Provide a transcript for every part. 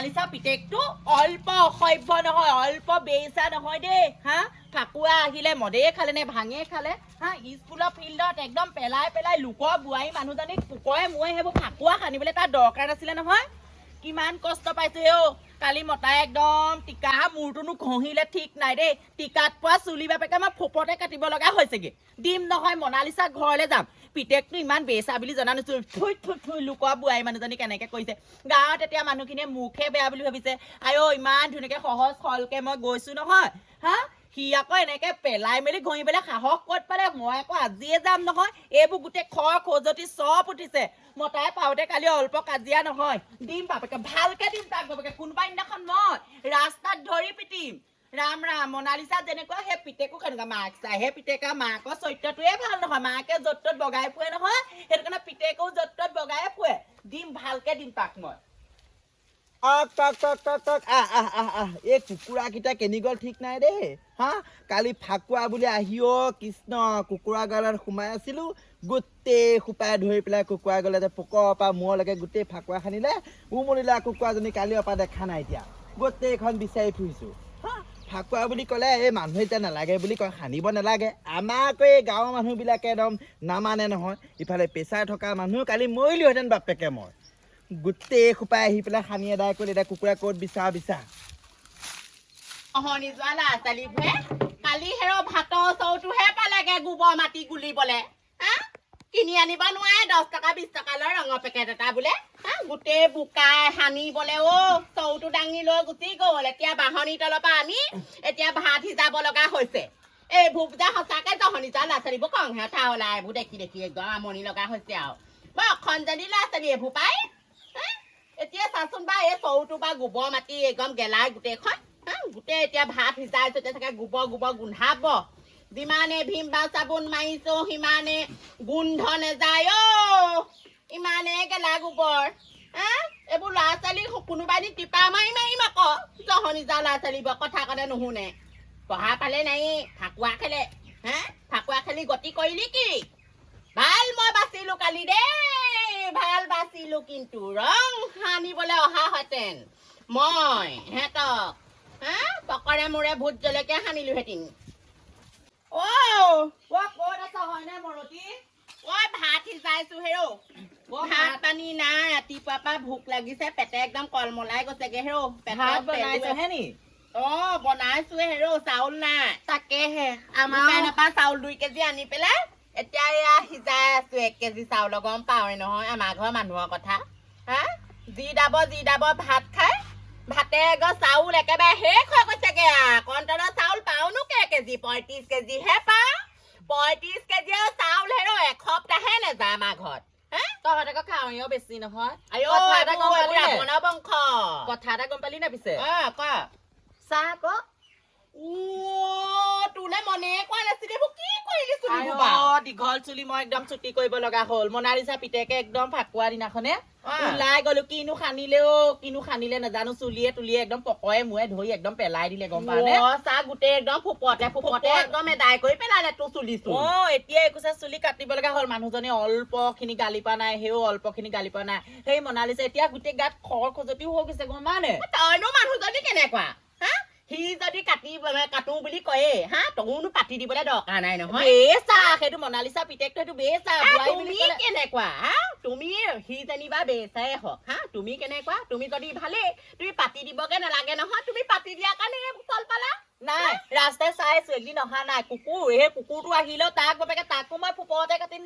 আলিছা পিতেকটো অল্প অসভ্য নহয়, অল্প বেইচা নহয় দেই। হা ফাকুৱা আহিলে মদে খালে নে ভাঙে খালে। হা স্কুলৰ ফিল্ডত একদম পেলাই পেলাই লোকৰ বোৱাৰী মানুহজনীক কুকৰে মই সেইবোৰ ফাকুৱা সানিবলৈ তাৰ দৰকাৰ নাছিলে নহয়। কিমান কষ্ট পাইছে অ। কালি মতাই একদম টিকা মূৰটোনো ঘঁহিলে ঠিক নাই দেই। টিকাত পোৱা চুলি বাপেকে মই ফোপতে কাটিব লগা হৈছেগে। দিম নহয় মনালিছা ঘৰলৈ যাম। পিতেকটো ইমান বেচা বুলি জনা নাছিলো। থুই থুই থুই লোকৰ বোৱাৰী মানুহজনী কেনেকে কৰিছে। গাঁৱত এতিয়া মানুহখিনিয়ে মুখে বেয়া বুলি ভাবিছে। আইঅ ইমান ধুনীয়াকে সহজ সৰলকে মই গৈছো নহয়। হা সি আকৌ এনেকে পেলাই মেলি ঘঁহিবলৈ সাহস ক'ত পালে। মই আকৌ আজিয়ে যাম নহয়। এইবোৰ গোটেই খৰ খজতি চব উঠিছে। মতাই পাওঁতে কালি অল্প কাজিয়া নহয়। দিম বাপেকে ভালকে দিম তাক বাপেকে। কোনোবা দিনাখন মই ৰাস্তাত ধৰি পিটিম। ৰাম ৰাম মনালিছা যেনেকুৱা সেই পিতেকো কেনেকুৱা। মাক চাই সেই পিতেকা মাকৰ চৰিত্ৰটোৱে ভাল নহয়। মাকে য'ত ত'ত বগাই ফুৰে নহয়। সেইটো কাৰণে পিতেকেও য'ত ত'ত বগাই ফুৰে। দিম ভালকে দিম তাক মই। এই কুকুৰাকেইটা কেনি গ'ল ঠিক নাই দেই। হা কালি ফাকুৱা বুলি আহিও কৃষ্ণ কুকুৰা গঁৰালত সোমাই আছিলো। গোটেই সোপাই ধৰি পেলাই কুকুৰা গ'লে যে পোকৰ পৰা মূৰলৈকে গোটেই ফাকুৱা সানিলে। উমনিলা কুকুৰাজনী কালিৰ পৰা দেখা নাই। এতিয়া গোটেইখন বিচাৰি ফুৰিছো। হা ফাকুৱা বুলি ক'লে এই মানুহে এতিয়া নালাগে বুলি কয়, সানিব নালাগে। আমাৰ আকৌ এই গাঁৱৰ মানুহবিলাকে একদম নামানে নহয়। ইফালে প্ৰেছাৰ থকা মানুহ কালি মৰিলোহেঁতেন বাপেকে মই। গোটেই সোপাই আহি পেলাই সানি এদাই কৰি এতিয়া কুকুৰা ক'ত বিচাৰ। অহনি যোৱা ল'ৰা ছোৱালীবোৰে কালি হেৰ ভাতৰ চৌটোহে পালেগে গোবৰ মাটি গুলিবলে। হা কিনি আনিব নোৱাৰে 10 টকা 20 টকা লৈ ৰঙৰ পেকেট এটা বোলে। হা গোটেই বোকাই সানিবলে চৌটো দাঙি লৈ গুচি গ'ল। এতিয়া বাহনিৰ তলৰ পৰা আনি এতিয়া ভাত সিজাব লগা হৈছে। এইবোৰ যে সঁচাকে জহনি যোৱা ল'ৰা ছোৱালীবোৰ খংহে উঠা হ'ল। এইবোৰ দেখি দেখি একদম আমনি লগা হৈছে আৰু বৰ অখনজনী ল'ৰা ছোৱালী এইবোৰ পাই। এতিয়া চাচোন বা এই চৌটো বা গোবৰ মাটি একদম গেলাই গোটেইখন। গোটেই এতিয়া ভাত সিজাইছো এতিয়া চাগে গোবৰ গোবৰ গোন্ধাব। যিমানে ভীম বা চাবোন মাৰিছো সিমানে গোন্ধ নেযায় অ। ইমানে গেলা গোবৰ। এইবোৰ ল'ৰা ছোৱালী কোনোবাই নি টিপা মাৰিম আকৌ। জহনি যা ল'ৰা ছোৱালীবোৰ কথা কলে নুশুনে। পঢ়া পালে নাই ফাকুৱা খেলে। ফাকুৱা খেলি গতি কৰিলি কি। ভাল মই বাচিলো কালি দেই। ভাল বাচিলো কিন্তু ৰং সানিবলৈ অহা হেঁতেন মই সিহঁতক পকৰে মূৰে ভোট জলকীয়া সানিলোহেঁতেন। ক'ত আছ হয়নে মৰতি? ভাত সিজাইছো হেৰৌ। ভাত পানী নাই। ৰাতিপুৱাৰ পৰা ভোক লাগিছে। পেটে একদম কলমলাই গৈছেগে হেৰৌ। ভাত বনাইছহে নি? বনাইছোৱে হেৰৌ। চাউল নাই। তাকেহে দোকানৰ পৰা চাউল 2 কেজি আনি পেলাই এতিয়া এয়া সিজাই আছো 1 কেজি চাউল। গম পাওঁৱে নহয় আমাৰ ঘৰৰ মানুহৰ কথা। যি দাব ভাত খাই ভাতে চাউল একেবাৰে শেষ হৈ গৈছেগে। কণ্টলৰ চাউল পাওনো কেজি 35 কেজিহে পাওঁ। 35 কেজি চাউল হেৰৌ এসপ্তাহে নাযায় আমাৰ ঘৰত। তহঁতকে খাওঁও বেছি নহয়। কথা এটা গম পালি নে পিছে? চাহ আকৌ তোলে মনে কোৱা নাছিলে। কি কৰিলি দীঘল চুলি মই একদম ছুটি কৰিব লগা হ'ল। মনালিছা পিতেকে একদম ফাকুৱা দিনাখনে ওলাই গলো। কিনো খানিলে নাজানো। চুলিয়ে তুলিয়ে একদম পকৰে মূৰে ধৰি একদম পেলাই দিলে। গম পালে চাহ গোটেই একদম ফুপতে একদম এদাই কৰি পেলালে তোৰ চুলি। এতিয়া একোচা চুলি কাটিব লগা হ'ল। মানুহজনী অল্প খিনি গালি পা নাই। সেও অল্প খিনি গালি পা নাই। সেই মনালিছা এতিয়া গোটেই গাত খৰ খজতিও হৈ গৈছে। গম পানে তইনো মানুহজনী কেনেকুৱা। সি যদি কাটো বুলি কয়ে তইনো পাতি দিবলৈ দৰকাৰ নাই নহয়। সেইটো মনালিছা পিতেকটো সেইটো বেচা। তুমি কেনেকুৱা তুমি সি যেনিবা বেচাই হওক। তুমি কেনেকুৱা। তুমি যদি ভালেই তুমি পাতি দিবগে নালাগে নহয়। তুমি পাতি দিয়াৰ কাৰণে ফল পালা নাই। ৰাস্তাই চাইছো এদিন অহা নাই। কুকুৰ সেই কুকুৰটো আহিলেও তাক বাপেকে তাকো মই ফুপৰতে কাটিম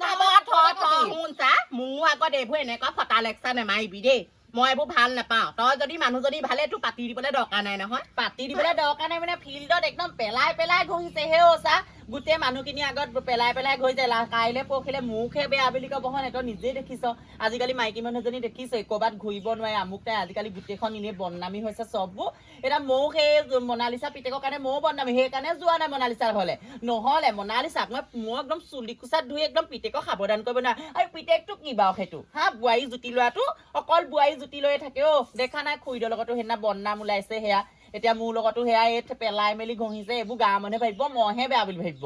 শুন চা। মোৰ আগত এইবোৰ এনেকুৱা ফটা লেকচা নেমাৰিবি দেই। মই এইবোৰ ভাল নাপাওঁ। তই যদি মানুহজনী ভালে তোৰ পাতি দিবলৈ দৰকাৰ নাই নহয়। পাতি দিবলৈ দৰকাৰ নাই মানে ফিল্ডত একদম পেলাই পেলাই ঘঁহিছে। চা গোটেই মানুহখিনি আগত পেলাই পেলাই ঘঁহিছে। কাইলে পৰখিলে মুখহে বেয়া বুলি কব হয়। তই নিজেই দেখিছ আজিকালি মাইকী মানুহজনী দেখিছ ক'ৰবাত ঘূৰিব নোৱাৰে। আমুক তাই আজিকালি গোটেইখন এনেই বদনামী হৈছে চববোৰ। এতিয়া ময়ো সেই মনালিছা পিতেকৰ কাৰণে ময়ো বদনামী। সেইকাৰণে যোৱা নাই মনালিছাৰ ঘৰলে। নহলে মনালিছাক মই একদম চুলি কোচাত ধুই একদম পিতেকক সাৱধান কৰিব নোৱাৰে। আৰু পিতেকটো কি বাৰু সেইটো বোৱাৰী জুতি লোৱাটো অকল বোৱাৰী জুতি লৈয়ে থাকে। দেখা নাই খুৰীদৰ লগতো সেইদিনা বদনাম ওলাইছে। সেয়া এতিয়া মোৰ লগতো সেয়া পেলাই মেলি ঘঁহিছে। এইবোৰ গাঁৱৰ মানুহে ভাবিব মইহে বেয়া বুলি ভাবিব।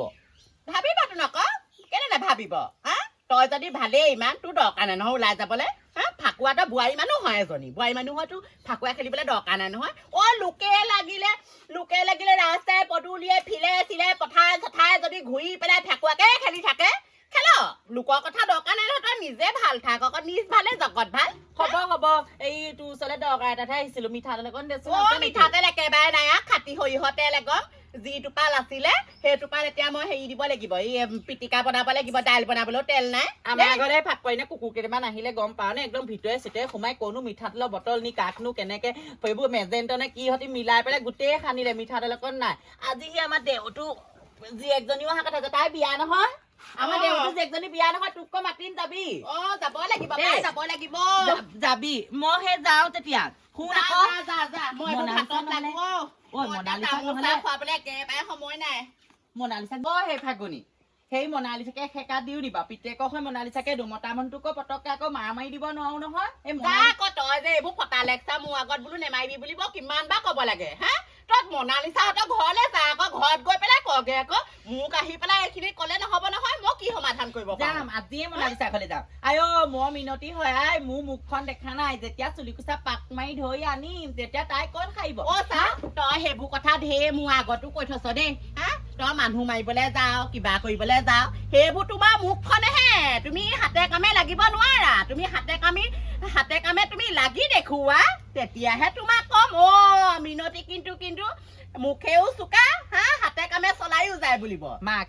ভাবিবা তো নক কেলে নাভাবিব। তই যদি ভালেই ইমান তোৰ দৰকাৰ নাই নহয় ওলাই যাবলে। হা ফাকুৱাটা বোৱাৰী মানুহ হয় এজনী বোৱাৰী মানুহ হয়তো ফাকুৱা খেলিবলৈ দৰকাৰ নাই নহয় লোকে লাগিলে ৰাস্তাই পদূলিয়ে ফিলে চিলে পথাৰে চথাৰে যদি ঘূৰি পেলাই ফাকুৱাকে খেলি থাকে খেল লোকৰ কথা দৰকাৰ নাই নহয় তই নিজে ভাল থাক আকৌ নিজ ভালে জগত ভাল হ'ব এই তোৰ ওচৰলৈ দৰকাৰ এটাহে আহিছিলো মিঠাতেল অকণ দেচোন মিঠাতেল একেবাৰে নাই খাটি সৰিয়হ তেল একম যি টোপাল আছিলে সেই টোপাল এতিয়া মই হেৰি দিব লাগিব এই পিটিকা বনাব লাগিব দাইল বনাবলৈও তেল নাই আমাৰ আগতে ভাত পাৰি নে কুকুৰ কেইটামান আহিলে গম পাও নে একদম ভিতৰে চিতৰে সোমাই কোনো মিঠাতেলৰ বটল নি কাকনো কেনেকে এইবোৰ মেজেণ্ট নে কি হতি মিলাই পেলাই গোটেই সানিলে মিঠাতেল অকণ নাই আজি সি আমাৰ দেউতো যি একজনীও অহা কথা তাই বিয়া নহয় আমাৰ দেউতো যি একজনী বিয়া নহয় তোক মাতিম যাবি যাব লাগিব যাব লাগিব যাবি মই সেই যাওঁ তেতিয়া শুন আকৌ মই ভাতত লাগো মনালিছা খোৱাবলৈ একেবাৰে সময় নাই মনালিছা বৰ সেই ফাগুনি সেই মনালিছাকে সেকা দিও দিবা পিতেকৰ হৈ মনালিছাকে দিওঁ মতা মানুহটোকো পটককে আকৌ মাৰ মাৰি দিব নোৱাৰো নহয় এই আকৌ তই যে এইবোৰ ফটা লেকচা মোৰ আগত বোলো নেমাৰিবি বুলি মই কিমান বাৰ ক'ব লাগে হা তই মনালিছাহঁতৰ ঘৰলৈ যা আকৌ ঘৰত গৈ পেলাই কগে আকৌ মোক আহি পেলাই এইখিনি ক'লে নহ'ব নহয় মই কি সমাধান কৰিব যাম আজিয়ে মনালিছা ঘৰলৈ যাম আই মই মিনতি হয় আই মোৰ মুখখন দেখা নাই যেতিয়া চুলিকোচা পাক মাৰি ধৰি আনিম তেতিয়া তাই ক'ত খাইব চা তই সেইবোৰ কথা ঢেৰ মোৰ আগতো কৈ থৈছ দেই হা তই মানুহ মাৰিবলৈ যাও কিবা কৰিবলৈ যাও সেইবোৰ তোমাৰ মুখখনেহে তুমি হাতে কামে লাগিব নোৱাৰা তুমি হাতে কামে তুমি লাগি দেখুওৱা তেতিয়াহে তোমাক কম মিনতি কিন্তু মুখেও চোকা হা হাতে কামে চলাইও যায় বুলিব মাক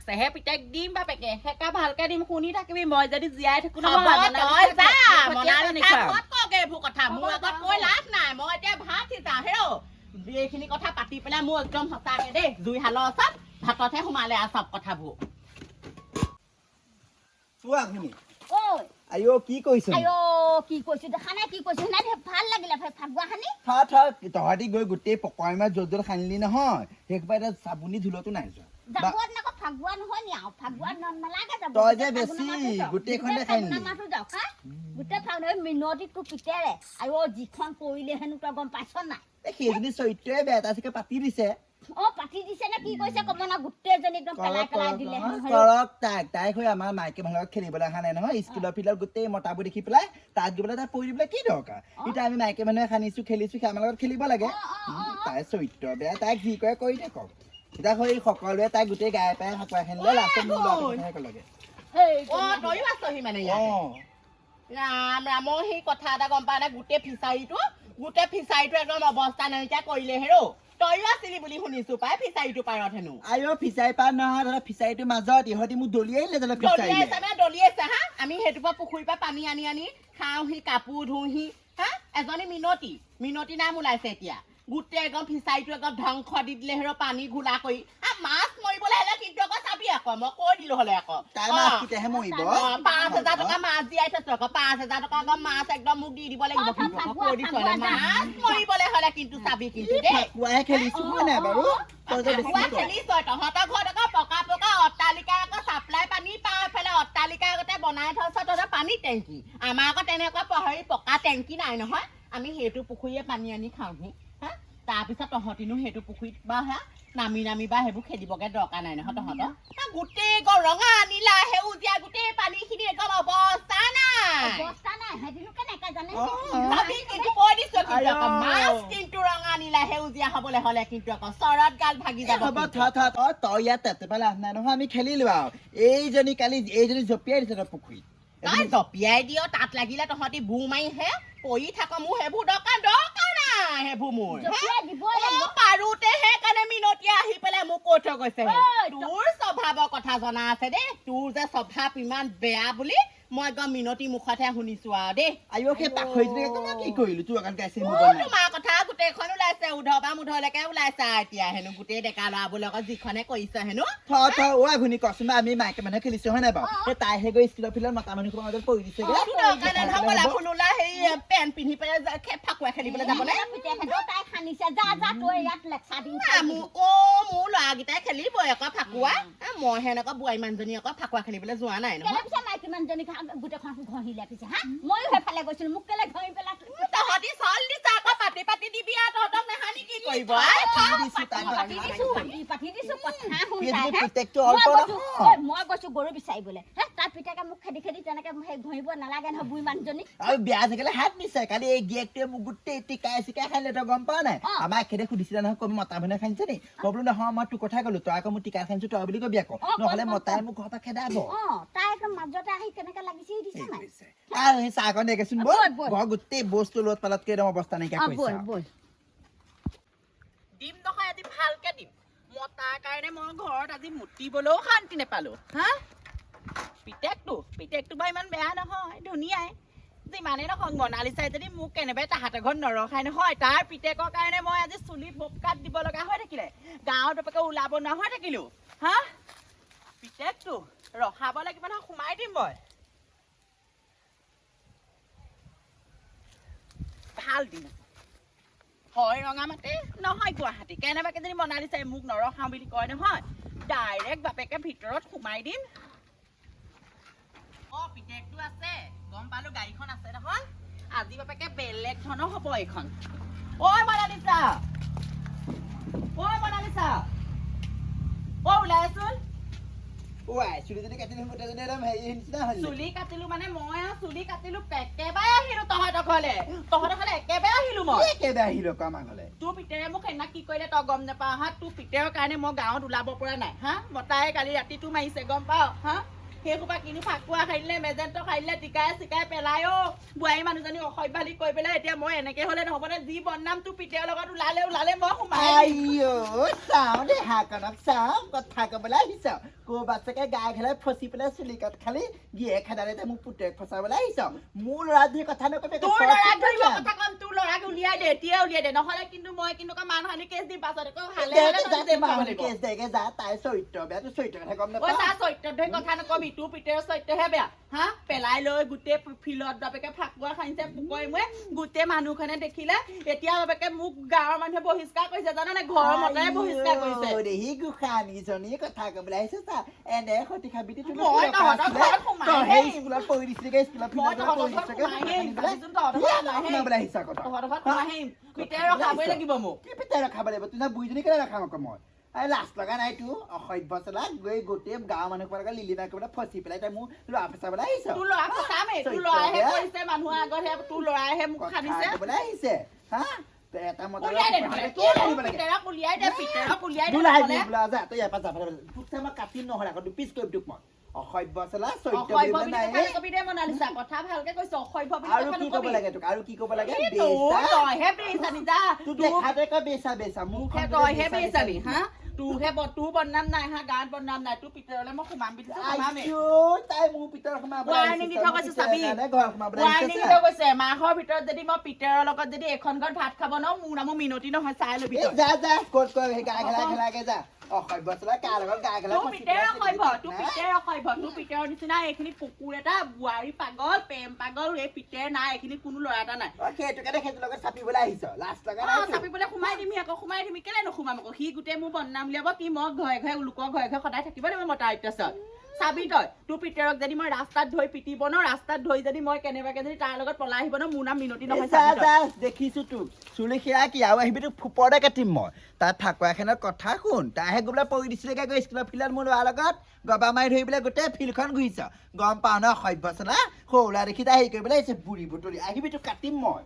চাহে পিতেক দিম বাপেকে সেকা ভালকে দিম শুনি থাকিবি মই যদি জীয়াই থাকো এইবোৰ কথা মোৰ আগত কৈ লাভ নাই মই এতিয়া ভাত সিজা হেৰ এইখিনি কথা পাতি পেলাই মোৰ একদম সঁচাকে দেই জুই হালৰ ওচৰত ভাততহে সোমালে আৰু চব কথাবোৰ আইও কি কৈছ কি কৈছো দেখা নাই কি কৈছো নাই ভাল লাগিলে ফাগুৱা সানি তহঁতি গৈ গোটেই পকৰাই মাছ য'ত য'ত সানিলি নহয় সেইসোপা এতিয়া চাবোনি ধুলতো নাই যোৱা ফাগুৱা নহয় নি ফাগুৱা নালাগে যাব তই যে বেছি গোটেইখনে খাই নিলি গোটেই ফাগুৱা মিনতি তোৰ পিতেৰে আইও যিখন কৰিলে হেনো তই গম পাইছ নাই সেইজনী চৰিত্ৰই বেয়া তাত চাগে পাতি দিছে পাতি দিছে নে কি কৈছে কব না গোটেইজনী একদম পেলাই দিলে তাইক হৈ আমাৰ মাইকী মানুহক খেলিবলৈ অহা নাই নহয় স্কুলৰ ফিল্ডত গোটেই মতাবোৰ দেখি পেলাই তাত গৈ পেলাই তাই পৰি দিবলৈ কি দৰকাৰ এতিয়া আমি মাইকী মানুহে সানিছো খেলিছো আমাৰ লগত খেলিব লাগে তাইৰ চৰিত্ৰ বেয়া তাইক যি কৰে কৰি থাকক এতিয়া হৈ সকলোৱে তাইক গোটেই গাই পাই ফাকুৱা খানিলে লাষ্টত মোৰ ল'ৰাটোহে লাগে তইও আছহি মানে ৰাম ৰামৰ সেই কথা এটা গম পা নাই গোটেই ফিচাৰীটো একদম অৱস্থা নাইকিয়া কৰিলে হেৰৌ তইও আছিলি বুলি শুনিছো পাই ফিচাৰীটো পাৰত হেনো আইও ফিচাৰী পাৰ নহয় দাদা ফিচাৰীটোৰ মাজত ইহঁতি মোক দলিয়াইলে জানো দলিয়াইছে হা আমি সেইটোৰ পৰা পুখুৰীৰ পৰা পানী আনি খাওঁহি কাপোৰ ধুহি হা এজনী মিনতি নাম ওলাইছে এতিয়া গোটেই একদম ফিচাৰীটো একদম ধ্বংস দি দিলে হেৰ পানী ঘোলা কৰি মাছ মৰিবলৈ হ'লে কিন্তু আকৌ চাবি আকৌ মই কৈ দিলো হ'লে আকৌ 5,000 টকা মাছ দিয়াই থৈছো আকৌ 5,000 টকা আকৌ মাছ একদম মোক দি দিব লাগিব কৈ দিছো মাছ মৰিবলৈ হ'লে কিন্তু চাবি কিন্তু দেই খেলিছো বাৰু খেলিছ তহঁতৰ ঘৰত আকৌ পকা অট্টালিকা আকৌ চাপ্লাই পানী পাই পেলাই অট্টালিকা আগতে বনাই থৈছ তহঁতৰ পানী টেংকি আমাৰ আকৌ তেনেকুৱা পকা টেংকি নাই নহয় আমি সেইটো পুখুৰীয়ে পানী আনি খাওঁহি হা তাৰপিছত তহঁতিনো সেইটো পুখুৰীত বা হা নামি বা সেইবোৰ খেলিবগে দৰকাৰ নাই নহয় তহঁতৰ গোটেই ৰঙা নীলা সেউজীয়া গোটেই পানীখিনি একদম অৱস্থা নাই মাছ কিন্তু ৰঙা নীলা সেউজীয়া হবলৈ হ'লে কিন্তু আকৌ চৰত গাল ভাগি যাব তই ইয়াত লাভ নাই নহয় আমি খেলিলো আৰু এইজনী জঁপিয়াই দিছে তই পুখুৰীত তই জঁপিয়াই দিয় তাত লাগিলে তহঁতি বু মাৰিহে পৰি থাক মোৰ সেইবোৰ দৰকাৰ নাই সেইবোৰ মোৰ পাৰোতে সেইকাৰণে মিনতিয়ে আহি পেলাই মোক কৈ থৈ গৈছে তোৰ স্বভাৱৰ কথা জনা আছে দেই তোৰ যে স্বভাৱ ইমান বেয়া বুলি মই একদম মিনতি মুখতহে শুনিছো আৰু দেই তোমাৰ কথা গোটেইখন ওলাইছে উধৰ পৰা মুধলৈকে ওলাইছে এতিয়া হেনো গোটেই ডেকা ল'ৰাবোৰ লগত যিখনে কৰিছে হেনো কচোন আমি মাইকী মানুহে খেলিছো হয় নাই বাৰু তাইহে গৈ স্কুলৰ ফিল্ডত মতা মানুহৰ মাজত পৰি দিছে পেণ্ট পিন্ধি পেলাই ফাকুৱা খেলিবলৈ যাবলৈ মোৰ ল'ৰাকেইটাই খেলিবই আকৌ ফাকুৱা মই সেনেকুৱা বোৱাৰী মানুহজনী আকৌ ফাকুৱা খেলিবলৈ যোৱা নাই নহয় তহঁতি চল দিছা আকৌ পাতি দিবি আৰু তহঁতক নাহানি কি কৰিব পাতি দিছো কথা শুন এই তাই, তুমি হে? পিতেকটো মই অল্প কৈছো, নহয়। মই কৈছো গৰু বিচাৰিবলৈ হে তাৰ পিতাকে মোক খেদি খেদি তেনেকে সেই ঘঁহিব নালাগে নহয় বুঢ়ী মানুহজনী আৰু বেয়া থাকিলে হাত নিচাই কালি এই গিয়েকটোৱে মোক গোটেই টিকাই চিকাই খাইলে তই গম পাৱ নাই অ। আমাৰ এখেতে সুধিছিলে নহয় কবি মতা ভনে খাইছে নি মই বোলো নহয় মই তোৰ কথা ক'লো তই আকৌ মোক টিকা খাইছো তই বুলি কবি আকৌ অ, নহ'লে কম, মতাই কম। মোক ঘৰৰ পৰা খেদাব তাই একদম মাজতে আহি কেনেকে লাগিছে দিছে নাই আৰু সেই চাহকণ দেখিছোন বল, বল বল। ঘৰ গোটেই বস্তু লোট পালতকে একদম অৱস্থা নাইকিয়া বল কৰিছে বল দিম নহয় আজি ভালকে দিম মতাৰ কাৰণে মই ঘৰত আজি মুতিবলৈও শান্তি নেপালো হা পিতেকটো বাৰু ইমান বেয়া নহয় ধুনীয়াই যিমানেই নকওঁ মনালিচাই যদি মোক কেনেবাই তাহাঁতৰ ঘৰত নৰখাই নহয় তাৰ পিতেকৰ কাৰণে মই আজি চুলিত বোকাত দিব লগা হৈ থাকিলে গাঁৱৰ তপকে ওলাব নোৱাৰা হৈ থাকিলো হা পিতেকটো ৰখাব লাগিব নহয় সোমাই দিম মই ভাল দিম হয় ৰঙা মাটি নহয় গুৱাহাটী কেনেবাকে যদি মনালিচাই মোক নৰখাওঁ বুলি কয় নহয় ডাইৰেক্ট বাপেকে ভিতৰত সোমাই দিম অ পিতেকটো আছে গম পালো গাড়ীখন আছে নহয় আজি বাপেকে বেলেগ ধৰণৰ হ'ব এইখন ঐ মনালিচা ঐ ওলাইচোন চুলি কাটিলো মানে মই আৰু চুলি কাটিলো একেবাৰে আহিলো তহঁতৰ ঘৰলে একেবাৰে আহিলো মই তোৰ পিতেৰে মোক সেইদিনা কি কৰিলে তই গম নাপাৱ হা তোৰ পিতেৰৰ কাৰণে মই গাঁৱত ওলাব পৰা নাই হা মতাই কালি ৰাতিটো মাৰিছে গম পাৱ হা সেই সোপা কিনো ফাকুৱা খাইলে মেজেণ্ট খাইলে টিকাই চিকাই পেলাই অ বোৱাৰী মানুহজনী অসভ্যালি কৈ পেলাই এতিয়া মই এনেকে হলে নহব নে যি বদনাম তোৰ পিতেৰৰ লগত ওলালে মই সোমাই কথা কবলৈ আহিছ ক'ৰবাতকে গাই খেলাই ফচি পেলাই চুলি কাট খালি গিয়ে খেদালে মোক পুতেক ফচাবলৈ আহিছ মোৰ ল'ৰা ধৰি কথা নকবি তোৰ ল'ৰাক ধৰিব কথা কম তোৰ ল'ৰাক উলিয়াই দে এতিয়া উলিয়াই দে নহলে কিন্তু মই কিন্তু মানহানি কেছ দিম পাছত আকৌ হালে কেছ দেগে যা তাই চৰিত্ৰ বেয়া তোৰ চৰিত্ৰ কথা গম ঐ নাপাৱ তাৰ চৰিত্ৰত ধৰি কথা নকবি তোৰ পিতেৰৰ চৰিত্ৰহে বেয়া হা পেলাই লৈ গোটেই ফিল্ডত বাপেকে ফাকুৱা খাইছে পুকৰি মই গোটেই মানুহখনে দেখিলে এতিয়া বাপেকে মোক গাঁৱৰ মানুহে বহিষ্কাৰ কৰিছে জানা নাই ঘৰৰ মতাই বহিষ্কাৰ কৰিছে দেহি গোসাঁনীজনী কথা কবলৈ আহিছে চা এনে সতি খাবি মই তহঁতৰ ঘৰত সোমাই আহিম। স্কুলত পঢ়ি দিছিলেগে স্কুলত মই তহঁতৰ ঘৰত সোমাই আহিম ভাবিছোন তহঁতৰ ঘৰত সোমাই আহিম পিতেৰ ৰখাবই লাগিব মোক কি পিতাই ৰখাব লাগিব তোৰ বুঢ়ীজনী কেলে ৰখাম আকৌ মই লাজ লগা নাই তোৰ অসভ্য চলা গৈ গোটেই গাঁৱৰ মানুহবিলাকে লিলিনা কৰিবলৈ ফচি পেলাই তাই মোৰ ল'ৰা ফচাবলৈ আহিছ তোৰ ল'ৰা ফচামেই তোৰ ল'ৰাইহে কৰিছে মানুহৰ আগত হে তোৰ ল'ৰাইহে মোক খানিছে খাবলৈ আহিছে হা এটা মতা উলিয়াই দে নহ'লে তোৰ পিতেৰক উলিয়াই দে তই ইয়াৰ পৰা যাবলৈ তোক মই কাটিম নহ'লে আকৌ দুপিচ কৰিম তোক মই অসভ্য চলা চৰিত্ৰ অসভ্য বুলিবলৈ বুলি নাই কথা নকবি দে মনালিছা কথা ভালকে কৈছ অসভ্য বুলি আৰু কথা কি ক'ব নকবি লাগে তোক আৰু কি ক'ব লাগে তইহে বেইছানি যা তোক দেখাতে কয় বেচা তোকহে তইহে বেইছানি হা তোৰ বদনাম নাই হা গাঁৱত বদনাম নাই তোৰ পিতেৰলৈ মই সোমাম বুলি সোমামেই তাই মোৰ পিতৰ ৱাৰ্ণিং দি থৈ গৈছে চাবি ৱাৰ্ণিং দি থৈ গৈছে মাহৰ ভিতৰত যদি মই পিতেৰৰ লগত যদি এখন ঘৰত ভাত খাব ন মোৰ নামো মিনতি নহয় চাই লবি তই যা যা ক'ত কৈ সেই গা খেলাগে যা অসভ্য চলা কাৰ লগত গা খেলা তোৰ পিতেৰ অসভ্য তোৰ পিতেৰৰ নিচিনা এইখিনি কুকুৰ এটা বোৱাৰী পাগল প্ৰেম পাগল এই পিতেৰ নাই এইখিনি কোনো ল'ৰা এটা নাই সেইটো কাৰণে সেইটোৰ লগত চাপিবলৈ আহিছ লাজ লগা নাই চাপিবলৈ সোমাই দিমি আকৌ সোমাই দিমি কেলে নোসোমাম আকৌ সি গোটেই মোৰ বদনাম উলিয়াব কি মই ঘৰে লোকৰ ঘৰে সদায় থাকিব লাগিব মই তাৰ অত্যাচাৰ চাবি তই তোৰ পিতেৰক যদি মই ৰাস্তাত ধৰি পিটিব ন ৰাস্তাত ধৰি যদি মই কেনেবাকে যদি তাৰ লগত পলাই আহিব ন মোৰ নাম মিনতি নহয় দেখিছো তোক চুলি সেয়া কি আৰু আহিবি তোক ফুপৰতে কাটিম মই তাত ফাকুৱা এখনৰ কথা শুন তাইহে গৈ পেলাই পৰি দিছিলেগে গৈ স্কুলৰ ফিল্ডত মোৰ ল'ৰাৰ লগত গবা মাৰি ধৰি পেলাই গোটেই ফিল্ডখন ঘূৰিছ গম পাওঁ ন সভ্য চলা সৰু ল'ৰা দেখি তাই হেৰি কৰিবলৈ আহিছে বুঢ়ী বুটলি আহিবি তোক কাটিম মই